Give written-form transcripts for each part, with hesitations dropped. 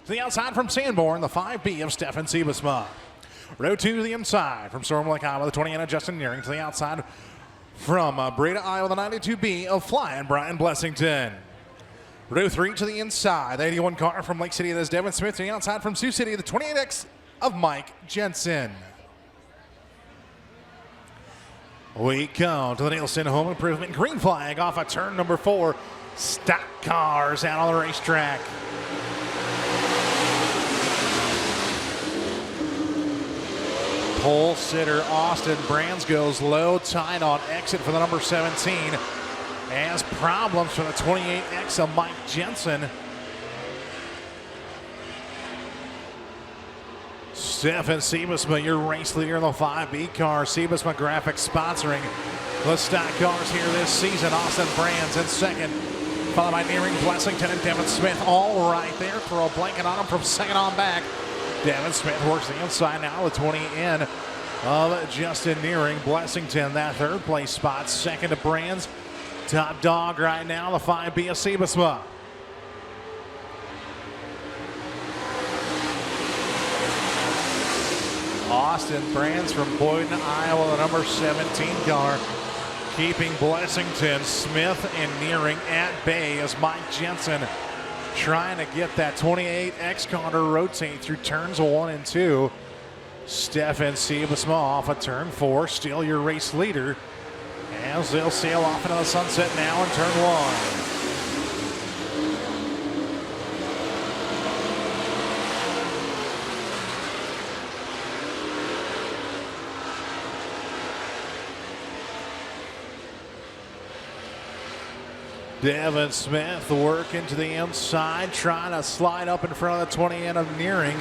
To the outside from Sanborn, the 5B of Stefan Siebesma. Row 2 to the inside from Storm Lake, Iowa, the 28 of Justin Nearing. To the outside from Breda, Iowa, the 92B of Flying Brian Blessington. Row 3 to the inside, the 81 car from Lake City, that's Devin Smith. To the outside from Sioux City, the 28X of Mike Jensen. We come to the Nielsen Home Improvement green flag off of turn number 4. Stock cars out on the racetrack. Pole sitter Austin Brands goes low, tight on exit for the number 17. Has problems for the 28X of Mike Jensen. Stefan Siebesma, your race leader in the 5B car. Siebesma Graphics sponsoring the stock cars here this season. Austin Brands in second, followed by Nearing, Blessington, and Devin Smith all right there. Throw a blanket on him from second on back. Devin Smith works the inside now with 20 in of Justin Nearing. Blessington, that third place spot. Second to Brands. Top dog right now, the 5B of Siebesma. Austin Brands from Boyden, Iowa, the number 17 car. Keeping Blessington, Smith, and Nearing at bay as Mike Jensen trying to get that 28X car to rotate through turns 1 and 2. Stefan Siebesma off of turn 4, still your race leader, as they'll sail off into the sunset now in turn 1. Devin Smith working to the inside, trying to slide up in front of the 20 in of Nearing.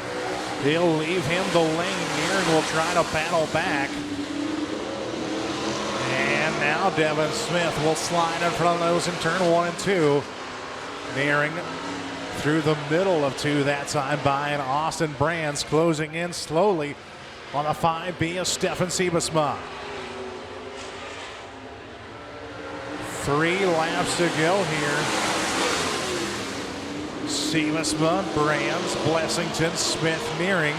He'll leave him the lane. Nearing will try to battle back. And now Devin Smith will slide in front of those in turn 1 and 2. Nearing through the middle of 2 that time by an Austin Brands closing in slowly on the 5B of Stefan Siebesma. 3 laps to go here. Siebesma, Brands, Blessington, Smith, Nearing,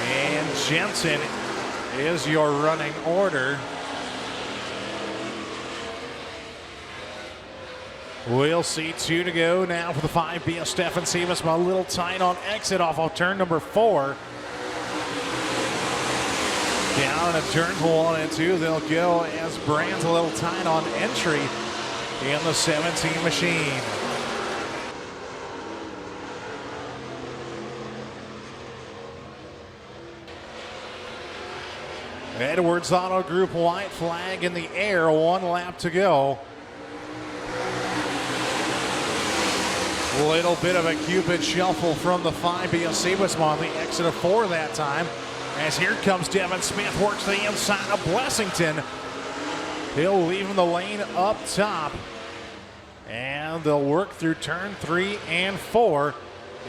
and Jensen is your running order. We'll see 2 to go now for the 5B of Stefan Siebesma. A little tight on exit off of turn number 4. Down at turn 1 and 2, they'll go as Brands a little tight on entry in the 17 machine. Edwards Auto Group white flag in the air, 1 lap to go. Little bit of a Cupid shuffle from the 5B of Siebesma on the exit of 4 that time. As here comes Devin Smith, works the inside of Blessington. He'll leave him the lane up top. And they'll work through turn 3 and 4.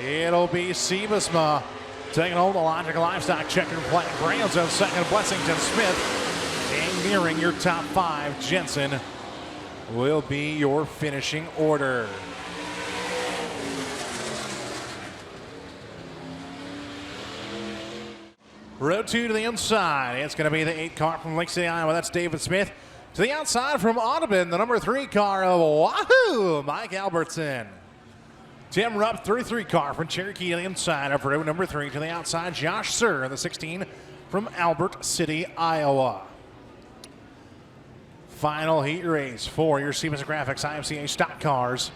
It'll be Siebesma taking home the Logic Livestock Checker Flag. Brands on second, Blessington, Smith, and Nearing your top 5. Jensen will be your finishing order. Row 2 to the inside. It's going to be the 8 car from Lake City, Iowa. That's David Smith. To the outside from Audubon, the number 3 car of Wahoo, Mike Albertson. Tim Rupp, 33 car from Cherokee to the inside of row number 3. To the outside, Josh Sir, the 16 from Albert City, Iowa. Final heat race for your Siemens Graphics IMCA Stock Cars.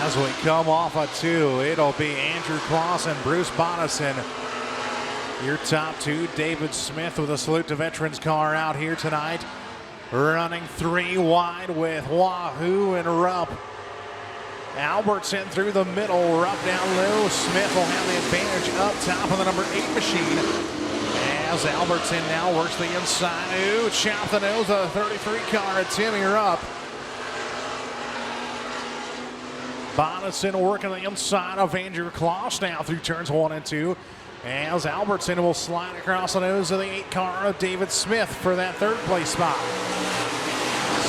As we come off of 2, it'll be Andrew Cross and Bruce Bonison. Your top 2, David Smith with a salute to veterans car out here tonight. Running 3 wide with Wahoo and Rupp. Albertson through the middle, Rupp down low. Smith will have the advantage up top of the number 8 machine. As Albertson now works the inside. Ooh, chop the nose of the 33 car at Timmy Rupp. Bonison working the inside of Andrew Kloss now through turns 1 and 2. As Albertson will slide across the nose of the 8 car of David Smith for that 3rd place spot.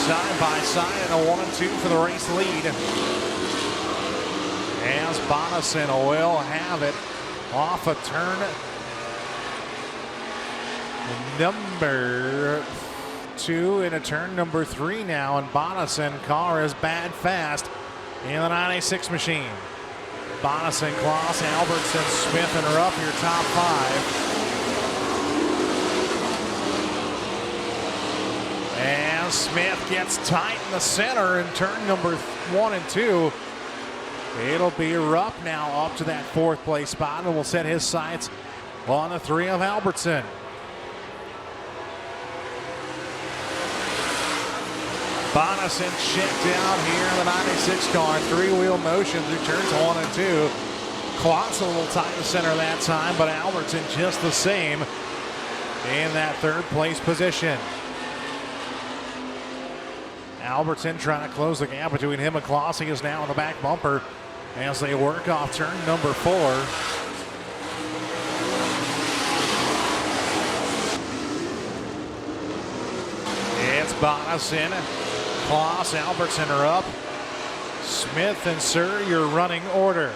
Side by side and a 1 and 2 for the race lead. As Bonison will have it off a turn number 2 into turn number 3 now, and Bonison car is bad fast in the 96 machine. Bonison, Kloss, Albertson, Smith, and Rupp, your top 5. And Smith gets tight in the center in turn number 1 and 2. It'll be Rupp now up to that 4th place spot, and will set his sights on the 3 of Albertson. Bonison checked out here in the 96 car. 3-wheel motion through turns 1 and 2. Kloss a little tight in the center that time, but Albertson just the same in that 3rd place position. Albertson trying to close the gap between him and Kloss. He is now in the back bumper as they work off turn number 4. It's Bonison, Kloss, Albertson are up. Smith and Sir, your running order.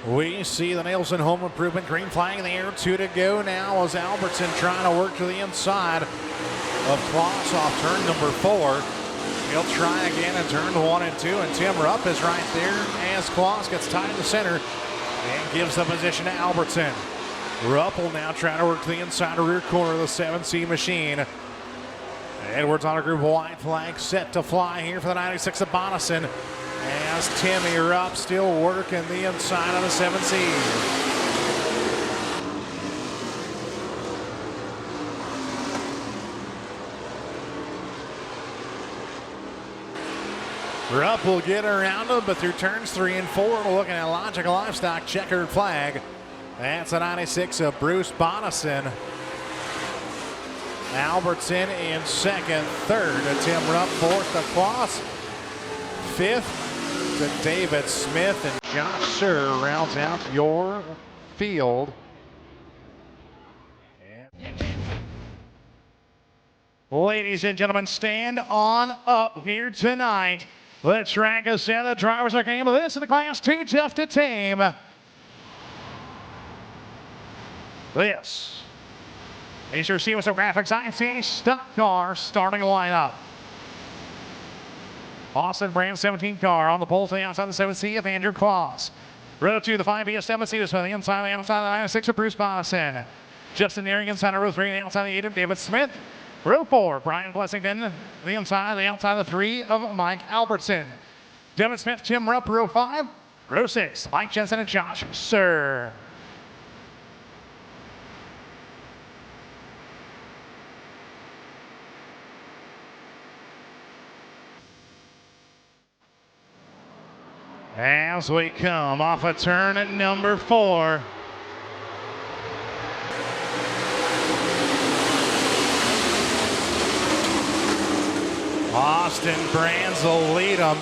We see the Nielsen home improvement green flag in the air. 2 to go now as Albertson trying to work to the inside of Kloss off turn number 4. He'll try again in turn 1 and 2, and Tim Rupp is right there as Kloss gets tied in the center and gives the position to Albertson. Rupp will now try to work to the inside rear corner of the 7C machine. Edwards on a group white flag set to fly here for the 96 of Bonison as Timmy Rupp still working the inside of the 7C. Rupp will get around him, but through turns 3 and 4, we're looking at Logical Livestock checkered flag. That's a 96 of Bruce Bonison. Albertson in 2nd, 3rd to Tim Rupp, 4th to Kloss, 5th to David Smith, and Josh Sir rounds out your field. Ladies and gentlemen, stand on up here tonight. Let's rank us in the drivers' game of this in the Class 2 tough to tame. This is your CSO Graphics IMCA Stock Car starting lineup. Austin Brand 17 car on the pole to the outside of the 7C of Andrew Kloss. Row 2, the 5BS7C, this one, the inside of the 96 of Bruce Bonison. Justin Nearing inside of row 3, the outside of the 8 of David Smith. Row 4, Brian Blessington, the inside of the 3 of Mike Albertson. David Smith, Tim Rupp, row 5. Row 6, Mike Jensen and Josh Sir. As we come off a turn at number 4. Austin Brands will lead them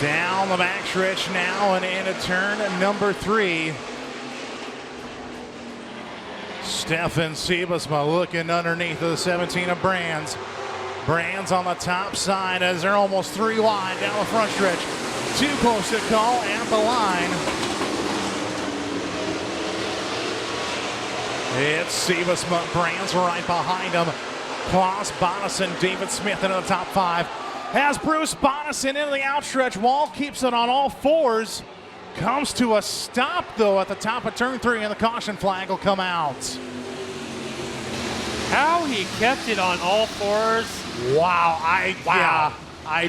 down the backstretch now and into turn number 3. Stefan Siebesma looking underneath of the 17 of Brands. Brands on the top side as they're almost 3 wide down the front stretch. Too close to call at the line. It's Siebesma, Brands right behind him. Kloss, Bonison, David Smith into the top 5. Has Bruce Bonison into the outstretch. Wall keeps it on all 4s. Comes to a stop though at the top of turn 3, and the caution flag will come out. How he kept it on all 4s. Wow, I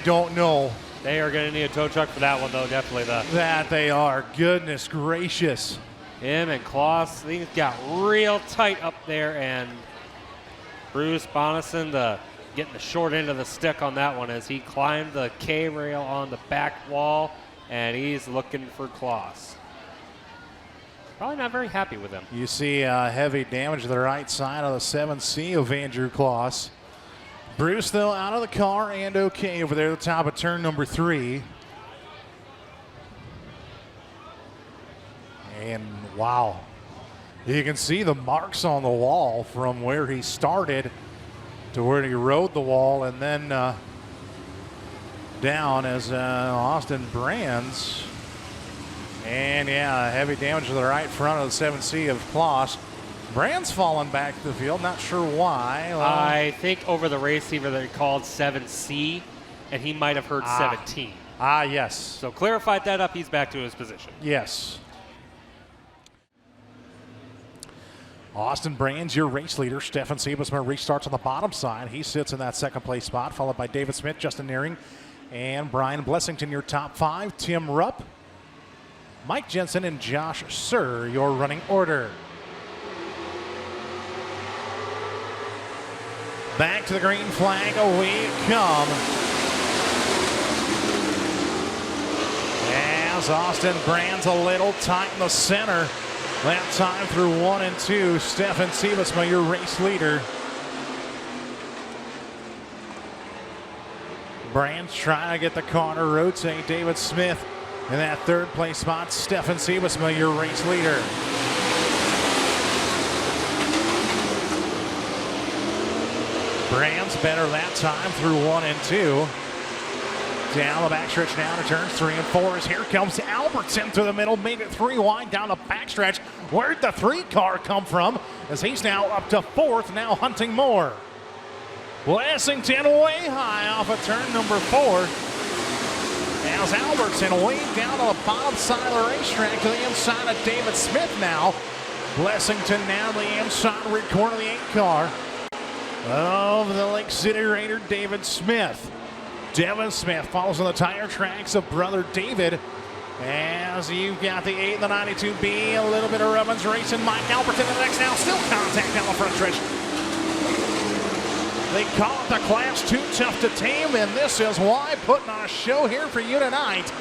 don't know. They are going to need a tow truck for that one, though, definitely. That they are. Goodness gracious. Him and Kloss, things got real tight up there, and Bruce Bonison getting the short end of the stick on that one as he climbed the K-rail on the back wall, and he's looking for Kloss. Probably not very happy with him. You see heavy damage to the right side of the 7C of Andrew Kloss. Bruce, though, out of the car and okay over there at the top of turn number 3. And wow, you can see the marks on the wall from where he started to where he rode the wall, and then down as Austin Brands. And yeah, heavy damage to the right front of the 7C of Kloss. Brands falling back to the field, not sure why. Well, I think over the receiver they called 7C, and he might have heard 17. Yes. So clarified that up, he's back to his position. Yes. Austin Brands, your race leader. Stefan Siebesma restarts on the bottom side. He sits in that second place spot, followed by David Smith, Justin Nearing, and Brian Blessington, your top 5. Tim Rupp, Mike Jensen, and Josh Sir, your running order. Back to the green flag, we come. As Austin Brands a little tight in the center. That time through 1 and 2. Stefan Siebesma, your race leader. Brands trying to get the car to rotate. David Smith in that third place spot. Stefan Siebesma, your race leader. Brands better that time through 1 and 2. Down the backstretch now to turns 3 and 4. As here comes Albertson through the middle, made it 3 wide down the backstretch. Where'd the 3 car come from? As he's now up to 4th, now hunting more. Blessington way high off of turn number 4. As Albertson way down to the bottom side of the racetrack to the inside of David Smith now. Blessington now the inside rear corner of the 8 car of the Lake City Raider, David Smith. Devin Smith follows on the tire tracks of brother David. As you've got the 8 and the 92B, a little bit of Robbins racing. Mike Albertson in the next now, still contact down the front stretch. They call it the Class 2 tough to tame, and this is why putting on a show here for you tonight.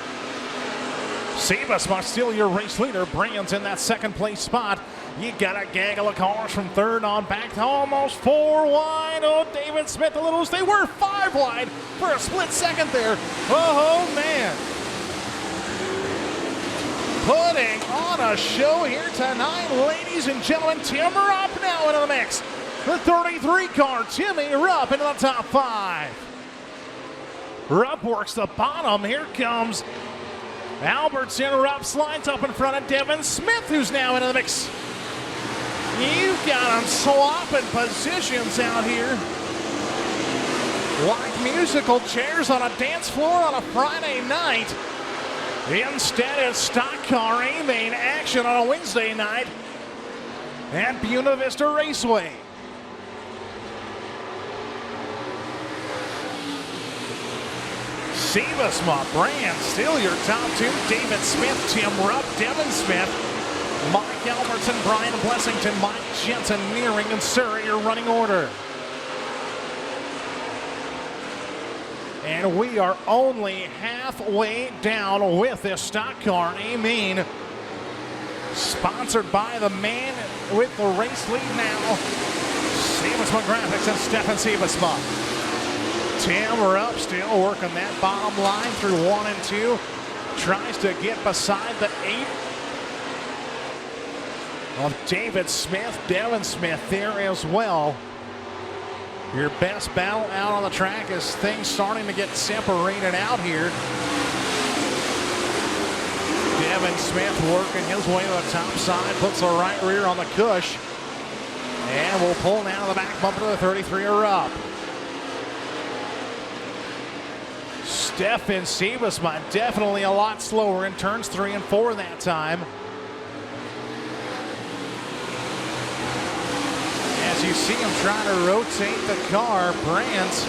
Siebesma still your race leader. Brands in that second place spot. You got a gaggle of cars from 3rd on back to almost 4 wide. Oh, David Smith a little. They were 5 wide for a split second there. Oh, man. Putting on a show here tonight, ladies and gentlemen. Tim Rupp now into the mix. The 33 car, Timmy Rupp into the top 5. Rupp works the bottom. Here comes Albertson. Rupp slides up in front of Devin Smith, who's now into the mix. You've got them swapping positions out here like musical chairs on a dance floor on a Friday night. Instead, it's stock car A-main action on a Wednesday night at Buena Vista Raceway. Siebesma, Brands, still your top 2. David Smith, Tim Rupp, Devin Smith, Mike Albertson, Brian Blessington, Mike Jensen, Nearing, and Surrey, your running order. And we are only halfway down with this stock car A-main. Sponsored by the man with the race lead now, Siebesma Graphics and Stefan Siebesma. Tim Rupp still working that bottom line through 1 and 2. Tries to get beside the 8 of David Smith. Devin Smith there as well. Your best battle out on the track as things starting to get separated out here. Devin Smith working his way to the top side, puts the right rear on the cush, and will pull down the back bumper to the 33 Rupp. Stefan Siebesma definitely a lot slower in turns 3 and 4 that time. As you see him trying to rotate the car, Brands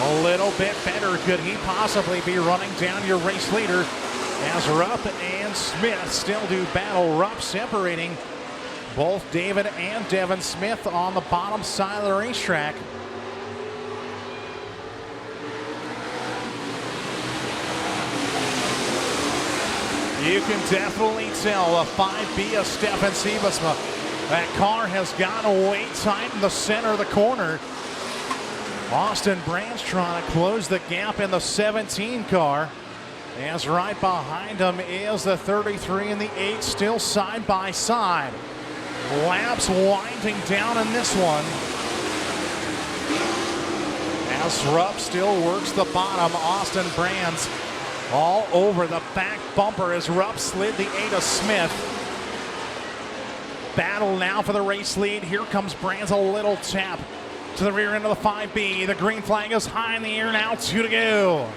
a little bit better. Could he possibly be running down your race leader as Rupp and Smith still do battle? Rupp separating both David and Devin Smith on the bottom side of the racetrack. You can definitely tell the 5B of Stefan Siebesma. That car has gone way tight in the center of the corner. Austin Branch trying to close the gap in the 17 car. As right behind him is the 33 and the 8, still side by side. Laps winding down in this one. As Rupp still works the bottom, Austin Brands all over the back bumper as Rupp slid the 8 of Smith. Battle now for the race lead. Here comes Brands, a little tap to the rear end of the 5B. The green flag is high in the air now, 2 to go.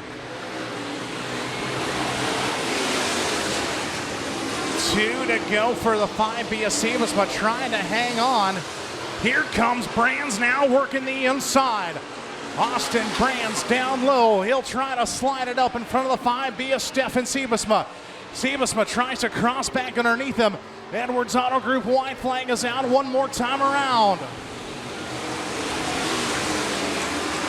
2 to go for the 5B of Sebas, but trying to hang on. Here comes Brands now working the inside. Austin Brands down low. He'll try to slide it up in front of the 5B of Stefan Sebasma. Sebasma tries to cross back underneath him. Edwards Auto Group white flag is out one more time around.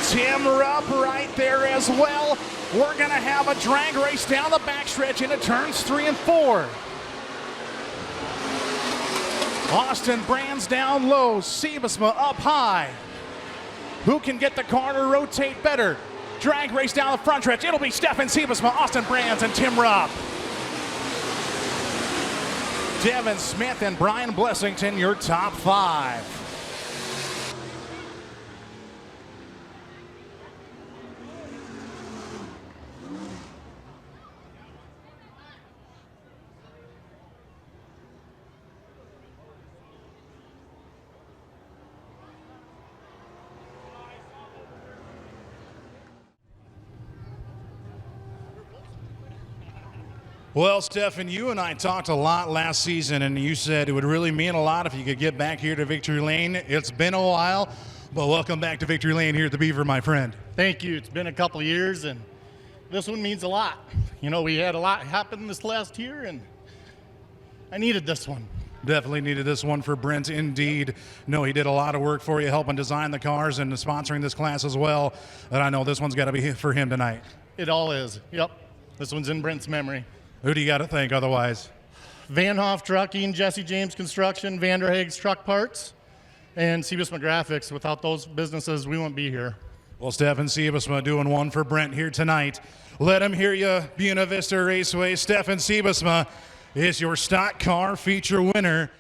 Tim Rupp right there as well. We're going to have a drag race down the backstretch into turns 3 and 4. Austin Brands down low, Sebasma up high. Who can get the car to rotate better? Drag race down the front stretch. It'll be Stefan Sebasma, Austin Brands, and Tim Rupp. Devin Smith and Brian Blessington, your top 5. Well, Stefan, you and I talked a lot last season, and you said it would really mean a lot if you could get back here to Victory Lane. It's been a while, but welcome back to Victory Lane here at the Beaver, my friend. Thank you. It's been a couple of years, and this one means a lot. You know, we had a lot happen this last year, and I needed this one. Definitely needed this one for Brent, indeed. No, he did a lot of work for you, helping design the cars and sponsoring this class as well. And I know this one's got to be for him tonight. It all is. Yep. This one's in Brent's memory. Who do you got to thank otherwise? Van Hoff Trucking, Jesse James Construction, Vanderhaeg's Truck Parts, and Sebasma Graphics. Without those businesses, we wouldn't be here. Well, Stefan Sebasma doing one for Brent here tonight. Let him hear you, Buena Vista Raceway. Stefan Sebasma is your stock car feature winner.